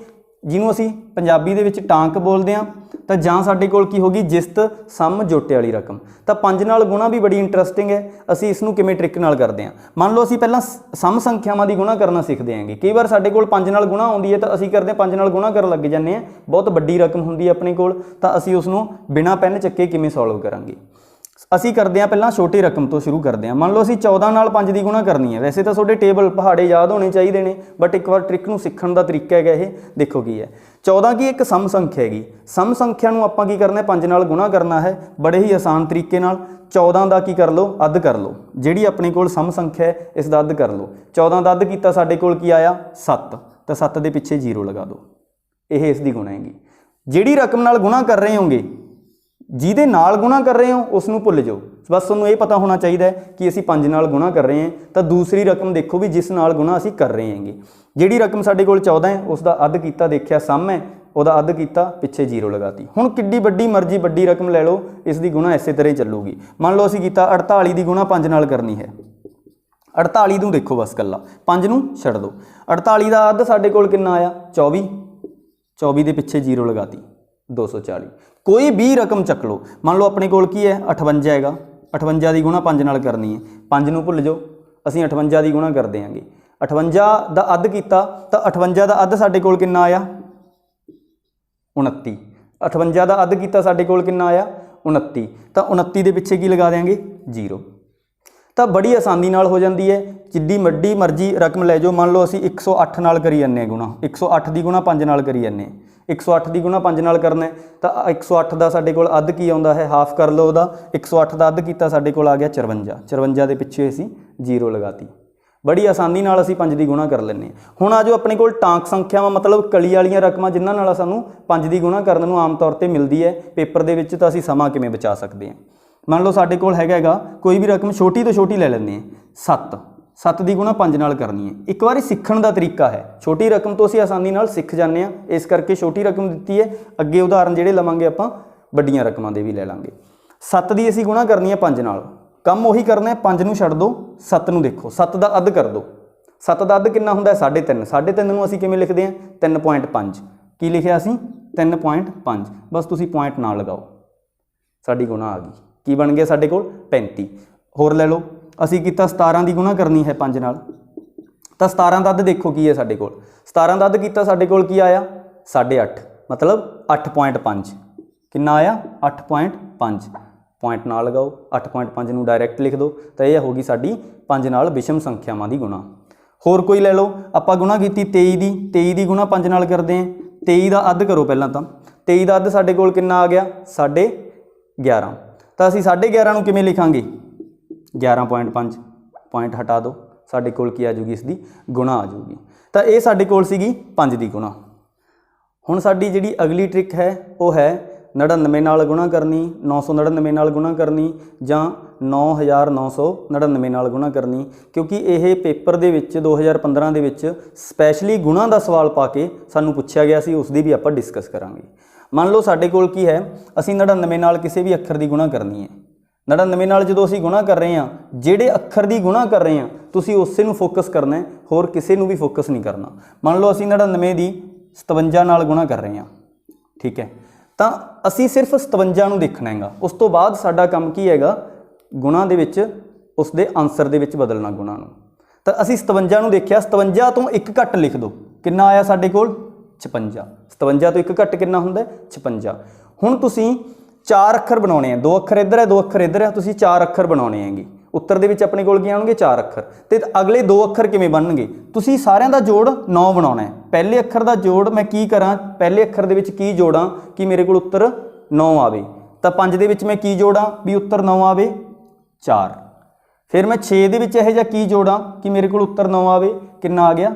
ਜਿਹਨੂੰ ਅਸੀਂ ਪੰਜਾਬੀ ਦੇ ਵਿੱਚ ਟਾਂਕ ਬੋਲਦੇ ਹਾਂ, ਤਾਂ ਜਾਂ ਸਾਡੇ ਕੋਲ ਕੀ ਹੋਗੀ ਜਿਸਤ ਸਮ ਜੋਟੇ ਵਾਲੀ ਰਕਮ। ਤਾਂ 5 ਨਾਲ ਗੁਣਾ ਵੀ ਬੜੀ ਇੰਟਰਸਟਿੰਗ ਹੈ। ਅਸੀਂ ਇਸ ਨੂੰ ਕਿਵੇਂ ਟ੍ਰਿਕ ਨਾਲ ਕਰਦੇ ਹਾਂ, ਮੰਨ ਲਓ ਅਸੀਂ ਪਹਿਲਾਂ ਸਮ ਸੰਖਿਆਵਾਂ ਦੀ ਗੁਣਾ ਕਰਨਾ ਸਿੱਖਦੇ ਆਂਗੇ। ਕਈ ਵਾਰ ਸਾਡੇ ਕੋਲ 5 ਨਾਲ ਗੁਣਾ ਆਉਂਦੀ ਹੈ ਤਾਂ ਅਸੀਂ ਕਰਦੇ ਹਾਂ 5 ਨਾਲ ਗੁਣਾ ਕਰਨ ਲੱਗ ਜਾਂਦੇ ਹਾਂ, ਬਹੁਤ ਵੱਡੀ ਰਕਮ ਹੁੰਦੀ ਹੈ ਆਪਣੇ ਕੋਲ, ਤਾਂ ਅਸੀਂ ਉਸ ਨੂੰ ਬਿਨਾਂ ਪੈਨ ਚੱਕੇ ਕਿਵੇਂ ਸੋਲਵ ਕਰਾਂਗੇ। ਅਸੀਂ ਕਰਦੇ ਹਾਂ ਪਹਿਲਾਂ ਛੋਟੀ ਰਕਮ ਤੋਂ ਸ਼ੁਰੂ ਕਰਦੇ ਹਾਂ। ਮੰਨ ਲਓ ਅਸੀਂ 14 ਨਾਲ 5 ਦੀ ਗੁਣਾ ਕਰਨੀ ਹੈ। ਵੈਸੇ ਤਾਂ ਤੁਹਾਡੇ ਟੇਬਲ ਪਹਾੜੇ ਯਾਦ ਹੋਣੇ ਚਾਹੀਦੇ ਨੇ, ਬਟ ਇੱਕ ਵਾਰ ਟ੍ਰਿਕ ਨੂੰ ਸਿੱਖਣ ਦਾ ਤਰੀਕਾ ਹੈਗਾ ਇਹ। ਦੇਖੋ ਕੀ ਹੈ, 14 ਕੀ ਇੱਕ ਸਮ ਸੰਖਿਆ ਹੈਗੀ। ਸਮ ਸੰਖਿਆ ਨੂੰ ਆਪਾਂ ਕੀ ਕਰਨਾ, 5 ਨਾਲ ਗੁਣਾ ਕਰਨਾ ਹੈ ਬੜੇ ਹੀ ਆਸਾਨ ਤਰੀਕੇ ਨਾਲ। 14 ਦਾ ਕੀ ਕਰ ਲਓ, ਅੱਧ ਕਰ ਲਓ। ਜਿਹੜੀ ਆਪਣੇ ਕੋਲ ਸਮ ਸੰਖਿਆ ਹੈ ਇਸ ਦਾ ਅੱਧ ਕਰ ਲਓ। 14 ਦਾ ਅੱਧ ਕੀਤਾ ਸਾਡੇ ਕੋਲ ਕੀ ਆਇਆ 7। ਤਾਂ 7 ਦੇ ਪਿੱਛੇ 0 ਲਗਾ ਦਿਓ। ਇਹ ਇਸ ਦੀ ਗੁਣਾ ਹੈਗੀ। ਜਿਹੜੀ ਰਕਮ ਨਾਲ ਗੁਣਾ ਕਰ ਰਹੇ ਹੋਗੇ, ਜਿਹਦੇ ਨਾਲ ਗੁਣਾ ਕਰ ਰਹੇ ਹੋ ਉਸ ਨੂੰ ਭੁੱਲ ਜਾਓ। ਬਸ ਤੁਹਾਨੂੰ ਇਹ ਪਤਾ ਹੋਣਾ ਚਾਹੀਦਾ ਹੈ ਕਿ ਅਸੀਂ 5 ਨਾਲ ਗੁਣਾ ਕਰ ਰਹੇ ਹਾਂ। ਤਾਂ ਦੂਸਰੀ ਰਕਮ ਦੇਖੋ ਵੀ ਜਿਸ ਨਾਲ ਗੁਣਾ ਅਸੀਂ ਕਰ ਰਹੇ ਹੈਗੇ। ਜਿਹੜੀ ਰਕਮ ਸਾਡੇ ਕੋਲ 14 ਹੈ ਉਸ ਦਾ ਅੱਧ ਕੀਤਾ, ਦੇਖਿਆ ਸਮ ਹੈ, ਉਹਦਾ ਅੱਧ ਕੀਤਾ, ਪਿੱਛੇ 0 ਲਗਾਤੀ। ਹੁਣ ਕਿੱਡੀ ਵੱਡੀ ਮਰਜ਼ੀ ਵੱਡੀ ਰਕਮ ਲੈ ਲਓ, ਇਸ ਦੀ ਗੁਣਾ ਇਸੇ ਤਰ੍ਹਾਂ ਹੀ ਚੱਲੂਗੀ। ਮੰਨ ਲਓ ਅਸੀਂ ਕੀਤਾ 48 ਦੀ ਗੁਣਾ 5 ਨਾਲ ਕਰਨੀ ਹੈ। 48 ਨੂੰ ਦੇਖੋ ਬਸ ਇਕੱਲਾ, 5 ਨੂੰ ਛੱਡ ਦਿਓ। 48 ਦਾ ਅੱਧ ਸਾਡੇ ਕੋਲ ਕਿੰਨਾ ਆਇਆ 24। 24 ਦੇ ਪਿੱਛੇ 0 ਲਗਾਤੀ, 240। ਕੋਈ ਵੀ ਰਕਮ ਚੱਕ ਲਓ। ਮੰਨ ਲਓ ਆਪਣੇ ਕੋਲ ਕੀ ਹੈ 58 ਹੈਗਾ। 58 ਦੀ ਗੁਣਾ 5 ਨਾਲ ਕਰਨੀ ਹੈ। 5 ਨੂੰ ਭੁੱਲ ਜਾਓ, ਅਸੀਂ 58 ਦੀ ਗੁਣਾ ਕਰ ਦਿਆਂਗੇ। 58 ਦਾ ਅੱਧ ਕੀਤਾ ਤਾਂ 58 ਦਾ ਅੱਧ ਸਾਡੇ ਕੋਲ ਕਿੰਨਾ ਆਇਆ 29। 58 ਦਾ ਅੱਧ ਕੀਤਾ ਸਾਡੇ ਕੋਲ ਕਿੰਨਾ ਆਇਆ 29। ਤਾਂ 29 ਦੇ ਪਿੱਛੇ ਕੀ ਲਗਾ ਦਿਆਂਗੇ 0। ਤਾਂ ਬੜੀ ਆਸਾਨੀ ਨਾਲ ਹੋ ਜਾਂਦੀ ਹੈ। ਜਿੱਡੀ ਵੱਡੀ ਮਰਜ਼ੀ ਰਕਮ ਲੈ ਜਾਓ, ਮੰਨ ਲਓ ਅਸੀਂ 108 ਨਾਲ ਕਰੀ ਜਾਂਦੇ ਹਾਂ ਗੁਣਾ, 108 ਦੀ ਗੁਣਾ 5 ਨਾਲ ਕਰੀ ਜਾਂਦੇ ਹਾਂ, 108 ਦੀ ਗੁਣਾ 5 ਨਾਲ ਕਰਨਾ ਤਾਂ 108 ਦਾ ਸਾਡੇ ਕੋਲ ਅੱਧ ਕੀ ਆਉਂਦਾ ਹੈ, ਹਾਫ ਕਰ ਲਓ ਉਹਦਾ, 108 ਦਾ ਅੱਧ ਕੀਤਾ ਸਾਡੇ ਕੋਲ ਆ ਗਿਆ 54, 54 ਦੇ ਪਿੱਛੇ ਅਸੀਂ 0 ਲਗਾਤੀ। ਬੜੀ ਆਸਾਨੀ ਨਾਲ ਅਸੀਂ 5 ਦੀ ਗੁਣਾ ਕਰ ਲੈਂਦੇ ਹਾਂ। ਹੁਣ ਆ ਜੋ ਆਪਣੇ ਕੋਲ ਟਾਂਕ ਸੰਖਿਆਵਾਂ ਮਤਲਬ ਕਲੀ ਵਾਲੀਆਂ ਰਕਮਾਂ ਜਿਨ੍ਹਾਂ ਨਾਲ ਸਾਨੂੰ 5 ਦੀ ਗੁਣਾ ਕਰਨ ਨੂੰ ਆਮ ਤੌਰ 'ਤੇ ਮਿਲਦੀ ਹੈ ਪੇਪਰ ਦੇ ਵਿੱਚ, ਤਾਂ ਅਸੀਂ ਸਮਾਂ ਕਿਵੇਂ ਬਚਾ ਸਕਦੇ ਹਾਂ। ਮੰਨ ਲਓ ਸਾਡੇ ਕੋਲ ਹੈਗਾ ਕੋਈ ਵੀ ਰਕਮ ਛੋਟੀ ਤੋਂ ਛੋਟੀ ਲੈ ਲੈਂਦੇ ਹਾਂ, 7 ਦੀ ਗੁਣਾ 5 ਨਾਲ ਕਰਨੀ ਹੈ। ਇੱਕ ਵਾਰੀ ਸਿੱਖਣ ਦਾ ਤਰੀਕਾ ਹੈ, ਛੋਟੀ ਰਕਮ ਤੋਂ ਅਸੀਂ ਆਸਾਨੀ ਨਾਲ ਸਿੱਖ ਜਾਂਦੇ ਹਾਂ, ਇਸ ਕਰਕੇ ਛੋਟੀ ਰਕਮ ਦਿੱਤੀ ਹੈ। ਅੱਗੇ ਉਦਾਹਰਨ ਜਿਹੜੇ ਲਵਾਂਗੇ ਆਪਾਂ ਵੱਡੀਆਂ ਰਕਮਾਂ ਦੇ ਵੀ ਲੈ ਲਾਂਗੇ। 7 ਦੀ ਅਸੀਂ ਗੁਣਾ ਕਰਨੀ ਹੈ 5 ਨਾਲ, ਕੰਮ ਉਹੀ ਕਰਨਾ ਹੈ, 5 ਨੂੰ ਛੱਡ ਦਿਓ, 7 ਨੂੰ ਦੇਖੋ, 7 ਦਾ ਅੱਧ ਕਰ ਦਿਓ। 7 ਦਾ ਅੱਧ ਕਿੰਨਾ ਹੁੰਦਾ ਹੈ 3.5, 3.5 ਨੂੰ ਅਸੀਂ ਕਿਵੇਂ ਲਿਖਦੇ ਹਾਂ 3.5, ਕੀ ਲਿਖਿਆ ਅਸੀਂ 3.5, ਬਸ ਤੁਸੀਂ ਪੁਆਇੰਟ ਨਾਲ ਲਗਾਓ, ਸਾਡੀ ਗੁਣਾ ਆ ਗਈ। ਕੀ ਬਣ ਗਿਆ ਸਾਡੇ ਕੋਲ 35। ਹੋਰ ਲੈ ਲਓ, ਅਸੀਂ ਕੀਤਾ 17 ਦੀ ਗੁਣਾ ਕਰਨੀ ਹੈ 5 ਨਾਲ, ਤਾਂ 17 ਦਾ ਅੱਧ ਦੇਖੋ ਕੀ ਹੈ ਸਾਡੇ ਕੋਲ, 17 ਦਾ ਅੱਧ ਕੀਤਾ ਸਾਡੇ ਕੋਲ ਕੀ ਆਇਆ 8.5, ਮਤਲਬ 8.5 ਕਿੰਨਾ ਆਇਆ 8.5, ਪੁਆਇੰਟ ਨਾਲ ਲਗਾਓ, 8.5 ਨੂੰ ਡਾਇਰੈਕਟ ਲਿਖ ਦਿਓ, ਤਾਂ ਇਹ ਹੋ ਗਈ ਸਾਡੀ 5 ਨਾਲ ਵਿਸ਼ਮ ਸੰਖਿਆਵਾਂ ਦੀ ਗੁਣਾ। ਹੋਰ ਕੋਈ ਲੈ ਲਓ, ਆਪਾਂ ਗੁਣਾ ਕੀਤੀ 23 ਦੀ ਗੁਣਾ 5 ਨਾਲ ਕਰਦੇ ਹਾਂ, 23 ਦਾ ਅੱਧ ਕਰੋ ਪਹਿਲਾਂ ਤਾਂ, 23 ਦਾ ਅੱਧ ਸਾਡੇ ਕੋਲ ਕਿੰਨਾ ਆ ਗਿਆ 11.5, ਤਾਂ ਅਸੀਂ 11.5 ਨੂੰ ਕਿਵੇਂ ਲਿਖਾਂਗੇ 11.5, ਪੁਆਇੰਟ ਹਟਾ ਦਿਓ, ਸਾਡੇ ਕੋਲ ਕੀ ਆ ਜੂਗੀ ਇਸ ਦੀ ਗੁਣਾ ਆ ਜੂਗੀ। ਤਾਂ ਇਹ ਸਾਡੇ ਕੋਲ ਸੀਗੀ 5 ਦੀ ਗੁਣਾ। ਹੁਣ ਸਾਡੀ ਜਿਹੜੀ ਅਗਲੀ ਟ੍ਰਿਕ ਹੈ ਉਹ ਹੈ 99 ਨਾਲ ਗੁਣਾ ਕਰਨੀ, 999 ਨਾਲ ਗੁਣਾ ਕਰਨੀ ਜਾਂ 9999 ਨਾਲ ਗੁਣਾ ਕਰਨੀ, ਕਿਉਂਕਿ ਇਹ ਪੇਪਰ ਦੇ ਵਿੱਚ 2015 ਦੇ ਵਿੱਚ ਸਪੈਸ਼ਲੀ ਗੁਣਾ ਦਾ ਸਵਾਲ ਪਾ ਕੇ ਸਾਨੂੰ ਪੁੱਛਿਆ ਗਿਆ ਸੀ, ਉਸ ਦੀ ਵੀ ਆਪਾਂ ਡਿਸਕਸ ਕਰਾਂਗੇ। ਮੰਨ ਲਓ ਸਾਡੇ ਕੋਲ ਕੀ ਹੈ, ਅਸੀਂ 99 ਨਾਲ ਕਿਸੇ ਵੀ ਅੱਖਰ ਦੀ ਗੁਣਾ ਕਰਨੀ ਹੈ। 99 ਨਾਲ ਜਦੋਂ ਅਸੀਂ ਗੁਣਾ ਕਰ ਰਹੇ ਹਾਂ, ਜਿਹੜੇ ਅੱਖਰ ਦੀ ਗੁਣਾ ਕਰ ਰਹੇ ਹਾਂ ਤੁਸੀਂ ਉਸੇ ਨੂੰ ਫੋਕਸ ਕਰਨਾ ਹੈ, ਹੋਰ ਕਿਸੇ ਨੂੰ ਵੀ ਫੋਕਸ ਨਹੀਂ ਕਰਨਾ। ਮੰਨ ਲਓ ਅਸੀਂ 99 ਦੀ 57 ਨਾਲ ਗੁਣਾ ਕਰ ਰਹੇ ਹਾਂ, ਠੀਕ ਹੈ, ਤਾਂ ਅਸੀਂ ਸਿਰਫ 57 ਨੂੰ ਦੇਖਣਾ ਹੈਗਾ। ਉਸ ਤੋਂ ਬਾਅਦ ਸਾਡਾ ਕੰਮ ਕੀ ਹੈਗਾ, ਗੁਣਾ ਦੇ ਵਿੱਚ ਉਸ ਦੇ ਆਨਸਰ ਦੇ ਵਿੱਚ ਬਦਲਣਾ ਗੁਣਾ ਨੂੰ। ਤਾਂ ਅਸੀਂ 57 ਨੂੰ ਦੇਖਿਆ, 57 ਤੋਂ ਇੱਕ ਘੱਟ ਲਿਖ ਦਿਓ, ਕਿੰਨਾ ਆਇਆ ਸਾਡੇ ਕੋਲ 56। 57 ਤੋਂ ਇੱਕ ਘੱਟ ਕਿੰਨਾ ਹੁੰਦਾ 56। ਹੁਣ ਤੁਸੀਂ 4 ਅੱਖਰ ਬਣਾਉਣੇ ਆ, 2 ਅੱਖਰ ਇੱਧਰ ਹੈ 2 ਅੱਖਰ ਇੱਧਰ ਹੈ, ਤੁਸੀਂ 4 ਅੱਖਰ ਬਣਾਉਣੇ ਹੈਗੇ। ਉੱਤਰ ਦੇ ਵਿੱਚ ਆਪਣੇ ਕੋਲ ਕੀ ਆਉਣਗੇ 4 ਅੱਖਰ, ਤੇ ਅਗਲੇ 2 ਅੱਖਰ ਕਿਵੇਂ ਬਣਨਗੇ, ਤੁਸੀਂ ਸਾਰਿਆਂ ਦਾ ਜੋੜ 9 ਬਣਾਉਣਾ ਹੈ। ਪਹਿਲੇ ਅੱਖਰ ਦਾ ਜੋੜ ਮੈਂ ਕੀ ਕਰਾਂ, ਪਹਿਲੇ ਅੱਖਰ ਦੇ ਵਿੱਚ ਕੀ ਜੋੜਾਂ ਕਿ ਮੇਰੇ ਕੋਲ ਉੱਤਰ 9 ਆਵੇ, ਤਾਂ 5 ਦੇ ਵਿੱਚ ਮੈਂ ਕੀ ਜੋੜਾਂ ਵੀ ਉੱਤਰ 9 ਆਵੇ 4। ਫਿਰ ਮੈਂ 6 ਦੇ ਵਿੱਚ ਇਹੋ ਜਿਹਾ ਕੀ ਜੋੜਾਂ ਕਿ ਮੇਰੇ ਕੋਲ ਉੱਤਰ 9 ਆਵੇ, ਕਿੰਨਾ ਆ ਗਿਆ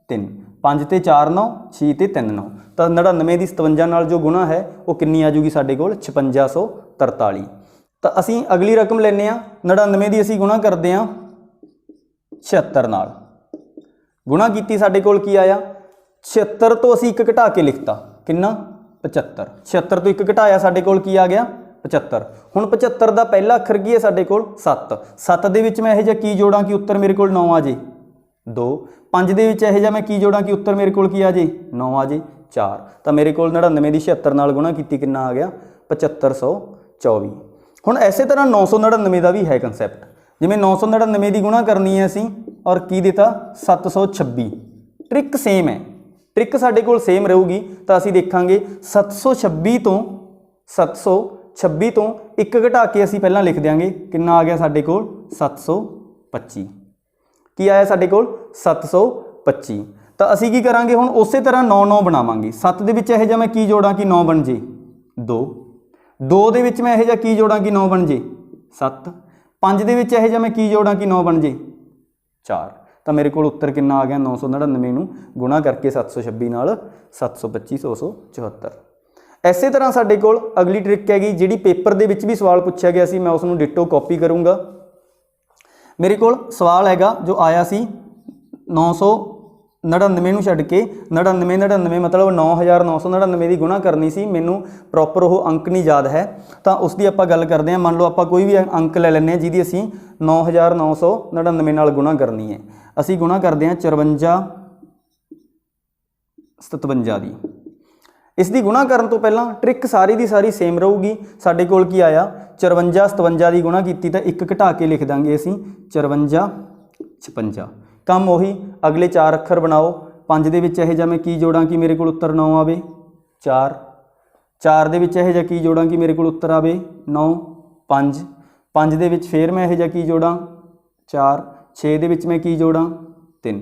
3। 5 ਤੇ 4 9, 6 ਤੇ 3 9, ਤਾਂ 99 ਦੀ 57 ਨਾਲ ਜੋ ਗੁਣਾ ਹੈ ਉਹ ਕਿੰਨੀ ਆ ਜੂਗੀ ਸਾਡੇ ਕੋਲ 5643। ਤਾਂ ਅਸੀਂ ਅਗਲੀ ਰਕਮ ਲੈਂਦੇ ਹਾਂ, 99 ਦੀ ਅਸੀਂ ਗੁਣਾ ਕਰਦੇ ਹਾਂ 76 ਨਾਲ, ਗੁਣਾ ਕੀਤੀ ਸਾਡੇ ਕੋਲ ਕੀ ਆਇਆ 76 ਤੋਂ ਅਸੀਂ ਇੱਕ ਘਟਾ ਕੇ ਲਿਖਤਾ, ਕਿੰਨਾ 75। 76 ਤੋਂ ਇੱਕ ਘਟਾਇਆ ਸਾਡੇ ਕੋਲ ਕੀ ਆ ਗਿਆ 75। ਹੁਣ 75 ਦਾ ਪਹਿਲਾ ਅੱਖਰ ਕੀ ਹੈ ਸਾਡੇ ਕੋਲ 7। 7 ਦੇ ਵਿੱਚ ਮੈਂ ਇਹੋ ਜਿਹਾ ਕੀ ਜੋੜਾਂ ਕਿ ਉੱਤਰ ਮੇਰੇ ਕੋਲ 9 ਆ ਜੇ 2। 5 ਦੇ ਵਿੱਚ ਇਹੋ ਜਿਹਾ ਮੈਂ ਕੀ ਜੋੜਾਂ ਕਿ ਉੱਤਰ ਮੇਰੇ ਕੋਲ ਕੀ ਆ ਜੇ 9 ਆ ਜੇ 4। ਤਾਂ ਮੇਰੇ ਕੋਲ 99 ਦੀ 76 ਨਾਲ ਗੁਣਾ ਕੀਤੀ ਕਿੰਨਾ ਆ ਗਿਆ 7524। ਹੁਣ ਇਸੇ ਤਰ੍ਹਾਂ 999 ਦਾ ਵੀ ਹੈ ਕਨਸੈਪਟ, ਜਿਵੇਂ 999 ਦੀ ਗੁਣਾ ਕਰਨੀ ਹੈ ਅਸੀਂ ਔਰ ਕੀ ਦਿੱਤਾ 726। ਟ੍ਰਿਕ ਸੇਮ ਹੈ, ਟ੍ਰਿਕ ਸਾਡੇ ਕੋਲ ਸੇਮ ਰਹੂਗੀ। ਤਾਂ ਅਸੀਂ ਦੇਖਾਂਗੇ 726 ਤੋਂ ਇੱਕ ਘਟਾ ਕੇ ਅਸੀਂ ਪਹਿਲਾਂ ਲਿਖ ਦਿਆਂਗੇ, ਕਿੰਨਾ ਆ ਗਿਆ ਸਾਡੇ ਕੋਲ 725। ਕੀ ਆਇਆ ਸਾਡੇ ਕੋਲ 725। ਤਾਂ ਅਸੀਂ ਕੀ ਕਰਾਂਗੇ ਹੁਣ ਉਸੇ ਤਰ੍ਹਾਂ 9 9 ਬਣਾਵਾਂਗੇ। 7 ਦੇ ਵਿੱਚ ਇਹੋ ਜਿਹਾ ਮੈਂ ਕੀ ਜੋੜਾਂ ਕਿ 9 ਬਣ ਜੇ 2। 2 ਦੇ ਵਿੱਚ ਮੈਂ ਇਹੋ ਜਿਹਾ ਕੀ ਜੋੜਾਂ ਕਿ 9 ਬਣ ਜੇ 7। 5 ਦੇ ਵਿੱਚ ਇਹੋ ਜਿਹਾ ਮੈਂ ਕੀ ਜੋੜਾਂ ਕਿ 9 ਬਣ ਜੇ 4। ਤਾਂ ਮੇਰੇ ਕੋਲ ਉੱਤਰ ਕਿੰਨਾ ਆ ਗਿਆ 999 ਨੂੰ ਗੁਣਾ ਕਰਕੇ 726 ਨਾਲ 725 174। ਇਸੇ ਤਰ੍ਹਾਂ ਸਾਡੇ ਕੋਲ ਅਗਲੀ ਟ੍ਰਿਕ ਹੈਗੀ ਜਿਹੜੀ ਪੇਪਰ ਦੇ ਵਿੱਚ ਵੀ ਸਵਾਲ ਪੁੱਛਿਆ ਗਿਆ ਸੀ, ਮੈਂ ਉਸ ਨੂੰ ਡਿਟੋ ਕਾਪੀ ਕਰੂੰਗਾ। ਮੇਰੇ ਕੋਲ ਸਵਾਲ ਹੈਗਾ ਜੋ ਆਇਆ ਸੀ 999 ਨੂੰ ਛੱਡ ਕੇ 99 ਮਤਲਬ 9999 ਦੀ ਗੁਣਾ ਕਰਨੀ ਸੀ। ਮੈਨੂੰ ਪ੍ਰੋਪਰ ਉਹ ਅੰਕ ਨਹੀਂ ਯਾਦ ਹੈ, ਤਾਂ ਉਸ ਦੀ ਆਪਾਂ ਗੱਲ ਕਰਦੇ ਹਾਂ। ਮੰਨ ਲਓ ਆਪਾਂ ਕੋਈ ਵੀ ਅੰਕ ਲੈ ਲੈਂਦੇ ਹਾਂ ਜਿਹਦੀ ਅਸੀਂ 9999 ਨਾਲ ਗੁਣਾ ਕਰਨੀ ਹੈ। ਅਸੀਂ ਗੁਣਾ ਕਰਦੇ ਹਾਂ 54 57 ਦੀ। ਇਸ ਦੀ ਗੁਣਾ ਕਰਨ ਤੋਂ ਪਹਿਲਾਂ ਟ੍ਰਿਕ ਸਾਰੀ ਦੀ ਸਾਰੀ ਸੇਮ ਰਹੂਗੀ। ਸਾਡੇ ਕੋਲ ਕੀ ਆਇਆ 54 57 ਦੀ ਗੁਣਾ ਕੀਤੀ ਤਾਂ ਇੱਕ ਘਟਾ ਕੇ ਲਿਖ ਦਾਂਗੇ ਅਸੀਂ 54 56। ਕੰਮ ਉਹੀ, ਅਗਲੇ 4 ਅੱਖਰ ਬਣਾਓ। 5 ਦੇ ਵਿੱਚ ਇਹੋ ਜਿਹਾ ਮੈਂ ਕੀ ਜੋੜਾਂ ਕਿ ਮੇਰੇ ਕੋਲ ਉੱਤਰ 9 ਆਵੇ 4। 4 ਦੇ ਵਿੱਚ ਇਹੋ ਜਿਹਾ ਕੀ ਜੋੜਾਂ ਕਿ ਮੇਰੇ ਕੋਲ ਉੱਤਰ ਆਵੇ 9। 5 ਦੇ ਵਿੱਚ ਫਿਰ ਮੈਂ ਇਹੋ ਜਿਹਾ ਕੀ ਜੋੜਾਂ 4, 6 ਦੇ ਵਿੱਚ ਮੈਂ ਕੀ ਜੋੜਾਂ 3।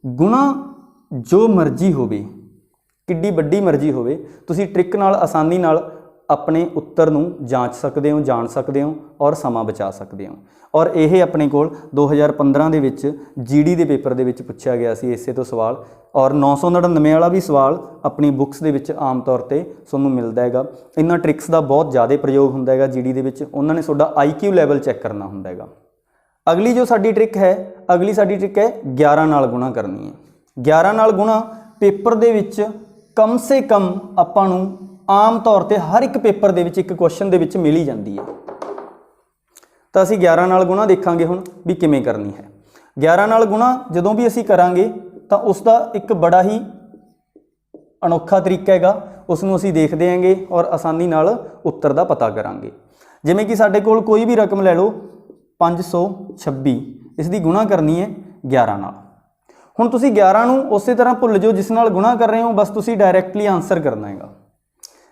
ਗੁਣਾ ਜੋ ਮਰਜ਼ੀ ਹੋਵੇ, ਕਿੱਡੀ ਵੱਡੀ ਮਰਜ਼ੀ ਹੋਵੇ, ਤੁਸੀਂ ਟ੍ਰਿਕ ਨਾਲ ਆਸਾਨੀ ਨਾਲ ਆਪਣੇ ਉੱਤਰ ਨੂੰ ਜਾਂਚ ਸਕਦੇ ਹੋ, ਜਾਣ ਸਕਦੇ ਹੋ ਔਰ ਸਮਾਂ ਬਚਾ ਸਕਦੇ ਹੋ। ਔਰ ਇਹ ਆਪਣੇ ਕੋਲ 2015 ਦੇ ਵਿੱਚ ਜੀਡੀ ਦੇ ਪੇਪਰ ਦੇ ਵਿੱਚ ਪੁੱਛਿਆ ਗਿਆ ਸੀ ਇਸੇ ਤੋਂ ਸਵਾਲ। ਔਰ 999 ਵਾਲਾ ਵੀ ਸਵਾਲ ਆਪਣੀ ਬੁੱਕਸ ਦੇ ਵਿੱਚ ਆਮ ਤੌਰ ਤੇ ਤੁਹਾਨੂੰ ਮਿਲਦਾ ਹੈਗਾ। ਇਹਨਾਂ ਟ੍ਰਿਕਸ ਦਾ ਬਹੁਤ ਜ਼ਿਆਦਾ ਪ੍ਰਯੋਗ ਹੁੰਦਾ ਹੈਗਾ ਜੀਡੀ ਦੇ ਵਿੱਚ। ਉਹਨਾਂ ਨੇ ਤੁਹਾਡਾ IQ ਲੈਵਲ ਚੈੱਕ ਕਰਨਾ ਹੁੰਦਾ ਹੈਗਾ। ਅਗਲੀ ਜੋ ਸਾਡੀ ਟ੍ਰਿਕ ਹੈ, ਅਗਲੀ ਸਾਡੀ ਟ੍ਰਿਕ ਹੈ 11 ਨਾਲ ਗੁਣਾ ਕਰਨੀ ਹੈ। 11 ਨਾਲ ਗੁਣਾ ਪੇਪਰ ਦੇ ਵਿੱਚ ਕਮ ਸੇ ਕਮ ਆਪਾਂ ਨੂੰ ਆਮ ਤੌਰ ਤੇ ਹਰ ਇੱਕ ਪੇਪਰ ਦੇ ਵਿੱਚ ਇੱਕ ਕੁਐਸਚਨ ਦੇ ਵਿੱਚ ਮਿਲ ਹੀ ਜਾਂਦੀ ਹੈ। ਤਾਂ ਅਸੀਂ 11 ਨਾਲ ਗੁਣਾ ਦੇਖਾਂਗੇ ਹੁਣ ਵੀ ਕਿਵੇਂ ਕਰਨੀ ਹੈ। 11 ਨਾਲ ਗੁਣਾ ਜਦੋਂ ਵੀ ਅਸੀਂ ਕਰਾਂਗੇ ਤਾਂ ਉਸ ਦਾ ਇੱਕ ਬੜਾ ਹੀ ਅਨੋਖਾ ਤਰੀਕਾ ਹੈਗਾ। ਉਸ ਨੂੰ ਅਸੀਂ ਦੇਖਦੇ ਆਂਗੇ ਔਰ ਆਸਾਨੀ ਨਾਲ ਉੱਤਰ ਦਾ ਪਤਾ ਕਰਾਂਗੇ। ਜਿਵੇਂ ਕਿ ਸਾਡੇ ਕੋਲ ਕੋਈ ਵੀ ਰਕਮ ਲੈ ਲਓ 526, ਇਸ ਦੀ ਗੁਣਾ ਕਰਨੀ ਹੈ 11 ਨਾਲ। ਹੁਣ ਤੁਸੀਂ 11 ਨੂੰ ਉਸੇ ਤਰ੍ਹਾਂ ਭੁੱਲ ਜਾਓ ਜਿਸ ਨਾਲ ਗੁਣਾ ਕਰ ਰਹੇ ਹੋ, ਬਸ ਤੁਸੀਂ ਡਾਇਰੈਕਟਲੀ ਆਨਸਰ ਕਰਨਾ ਹੈਗਾ।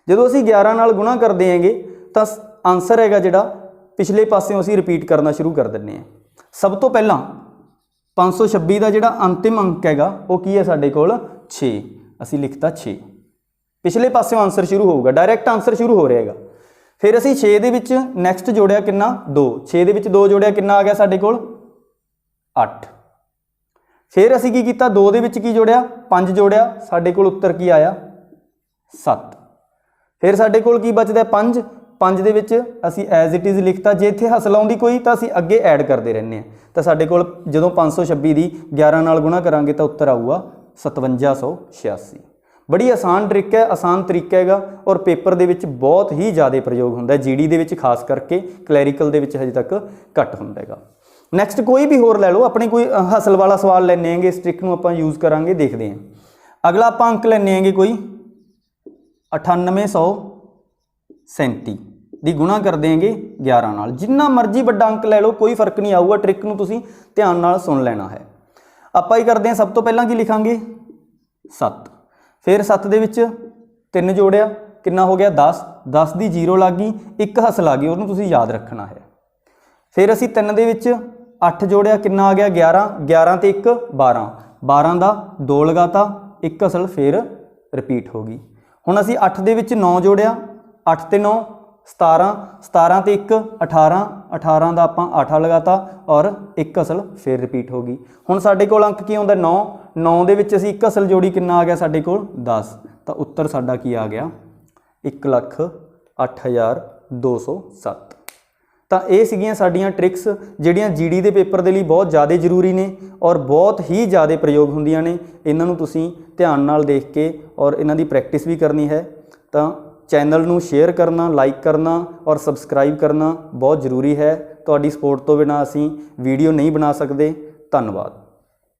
ਜਦੋਂ ਅਸੀਂ 11 ਨਾਲ ਗੁਣਾ ਕਰਦੇ ਹੈਗੇ ਤਾਂ ਆਨਸਰ ਹੈਗਾ ਜਿਹੜਾ ਪਿਛਲੇ ਪਾਸਿਓਂ ਅਸੀਂ ਰਿਪੀਟ ਕਰਨਾ ਸ਼ੁਰੂ ਕਰ ਦਿੰਦੇ ਹਾਂ। ਸਭ ਤੋਂ ਪਹਿਲਾਂ 526 ਦਾ ਜਿਹੜਾ ਅੰਤਿਮ ਅੰਕ ਹੈਗਾ ਉਹ ਕੀ ਹੈ ਸਾਡੇ ਕੋਲ 6, ਅਸੀਂ ਲਿਖਤਾ 6। ਪਿਛਲੇ ਪਾਸਿਓਂ ਆਨਸਰ ਸ਼ੁਰੂ ਹੋਊਗਾ, ਡਾਇਰੈਕਟ ਆਨਸਰ ਸ਼ੁਰੂ ਹੋ ਰਿਹਾ ਹੈਗਾ। ਫਿਰ ਅਸੀਂ 6 ਦੇ ਵਿੱਚ ਨੈਕਸਟ ਜੋੜਿਆ ਕਿੰਨਾ 2, 6 ਦੇ ਵਿੱਚ 2 ਜੋੜਿਆ ਕਿੰਨਾ ਆ ਗਿਆ ਸਾਡੇ ਕੋਲ 8। ਫਿਰ ਅਸੀਂ ਕੀ ਕੀਤਾ 2 ਦੇ ਵਿੱਚ ਕੀ ਜੋੜਿਆ 5 ਜੋੜਿਆ, ਸਾਡੇ ਕੋਲ ਉੱਤਰ ਕੀ ਆਇਆ 7। ਫਿਰ ਸਾਡੇ ਕੋਲ ਕੀ ਬਚਦਾ 5, 5 ਦੇ ਵਿੱਚ ਅਸੀਂ ਐਜ਼ ਇਟ ਇਜ਼ ਲਿਖਤਾ। ਜੇ ਇੱਥੇ ਹਸਲ ਆਉਂਦੀ ਕੋਈ ਤਾਂ ਅਸੀਂ ਅੱਗੇ ਐਡ ਕਰਦੇ ਰਹਿੰਦੇ ਹਾਂ। ਤਾਂ ਸਾਡੇ ਕੋਲ ਜਦੋਂ 526 ਦੀ 11 ਨਾਲ ਗੁਣਾ ਕਰਾਂਗੇ ਤਾਂ ਉੱਤਰ ਆਊਗਾ 5786। ਬੜੀ ਆਸਾਨ ਟ੍ਰਿਕ ਹੈ, ਆਸਾਨ ਤਰੀਕਾ ਹੈਗਾ ਔਰ ਪੇਪਰ ਦੇ ਵਿੱਚ ਬਹੁਤ ਹੀ ਜ਼ਿਆਦਾ ਪ੍ਰਯੋਗ ਹੁੰਦਾ। ਜੀਡੀ ਦੇ ਵਿੱਚ ਖਾਸ ਕਰਕੇ, ਕਲੈਰੀਕਲ ਦੇ ਵਿੱਚ ਹਜੇ ਤੱਕ ਘੱਟ ਹੁੰਦਾ ਹੈਗਾ। ਨੈਕਸਟ ਕੋਈ ਵੀ ਹੋਰ ਲੈ ਲਓ, ਆਪਣੇ ਕੋਈ ਹਸਲ ਵਾਲਾ ਸਵਾਲ ਲੈਣੇ ਹੈਗੇ, ਇਸ ਟ੍ਰਿਕ ਨੂੰ ਆਪਾਂ ਯੂਜ਼ ਕਰਾਂਗੇ, ਦੇਖਦੇ ਹਾਂ। ਅਗਲਾ ਆਪਾਂ ਅੰਕ ਲੈਣੇ ਹੈਗੇ ਕੋਈ 9837 ਦੀ ਗੁਣਾ ਕਰਦੇ ਹੈਗੇ 11 ਨਾਲ। ਜਿੰਨਾ ਮਰਜ਼ੀ ਵੱਡਾ ਅੰਕ ਲੈ ਲਓ, ਕੋਈ ਫਰਕ ਨਹੀਂ ਆਊਗਾ। ਟ੍ਰਿਕ ਨੂੰ ਤੁਸੀਂ ਧਿਆਨ ਨਾਲ ਸੁਣ ਲੈਣਾ ਹੈ। ਆਪਾਂ ਹੀ ਕਰਦੇ ਹਾਂ, ਸਭ ਤੋਂ ਪਹਿਲਾਂ ਕੀ ਲਿਖਾਂਗੇ 7। ਫਿਰ 7 ਦੇ ਵਿੱਚ 3 ਜੋੜਿਆ ਕਿੰਨਾ ਹੋ ਗਿਆ 10, 10 ਦੀ 0 ਲੱਗ ਗਈ, ਇੱਕ ਹਸਲ ਆ ਗਈ, ਉਹਨੂੰ ਤੁਸੀਂ ਯਾਦ ਰੱਖਣਾ ਹੈ। ਫਿਰ ਅਸੀਂ 3 ਦੇ ਵਿੱਚ 8 ਜੋੜਿਆ ਕਿੰਨਾ ਆ ਗਿਆ 11, 11 ਤੇ 1 12, 12 ਦਾ 2 ਲਗਾਤਾ, ਇੱਕ ਅਸਲ ਫਿਰ ਰਿਪੀਟ ਹੋ ਗਈ। ਹੁਣ ਅਸੀਂ 8 ਦੇ ਵਿੱਚ 9 ਜੋੜਿਆ, 8 ਤੇ 9 17, 17 ਤੇ 1 18, 18 ਦਾ ਆਪਾਂ 8 ਲਗਾਤਾ ਔਰ ਇੱਕ ਅਸਲ ਫਿਰ ਰਿਪੀਟ ਹੋ ਗਈ। ਹੁਣ ਸਾਡੇ ਕੋਲ ਅੰਕ ਕੀ ਆਉਂਦਾ 9, 9 ਦੇ ਵਿੱਚ ਅਸੀਂ ਇੱਕ ਅਸਲ ਜੋੜੀ ਕਿੰਨਾ ਆ ਗਿਆ ਸਾਡੇ ਕੋਲ 10। ਤਾਂ ਉੱਤਰ ਸਾਡਾ ਕੀ ਆ ਗਿਆ 1,08,207। ਤਾਂ ਇਹ ਸੀਗੀਆਂ ਸਾਡੀਆਂ ਟ੍ਰਿਕਸ ਜਿਹੜੀਆਂ ਜੀਡੀ ਦੇ ਪੇਪਰ ਦੇ ਲਈ ਬਹੁਤ ਜ਼ਿਆਦਾ ਜ਼ਰੂਰੀ ਨੇ ਔਰ ਬਹੁਤ ਹੀ ਜ਼ਿਆਦਾ ਪ੍ਰਯੋਗ ਹੁੰਦੀਆਂ ਨੇ। ਇਹਨਾਂ ਨੂੰ ਤੁਸੀਂ ਧਿਆਨ ਨਾਲ ਦੇਖ ਕੇ ਔਰ ਇਹਨਾਂ ਦੀ ਪ੍ਰੈਕਟਿਸ ਵੀ ਕਰਨੀ ਹੈ। ਤਾਂ ਚੈਨਲ ਨੂੰ ਸ਼ੇਅਰ ਕਰਨਾ, ਲਾਈਕ ਕਰਨਾ ਔਰ ਸਬਸਕ੍ਰਾਈਬ ਕਰਨਾ ਬਹੁਤ ਜ਼ਰੂਰੀ ਹੈ। ਤੁਹਾਡੀ ਸਪੋਰਟ ਤੋਂ ਬਿਨਾਂ ਅਸੀਂ ਵੀਡੀਓ ਨਹੀਂ ਬਣਾ ਸਕਦੇ। ਧੰਨਵਾਦ।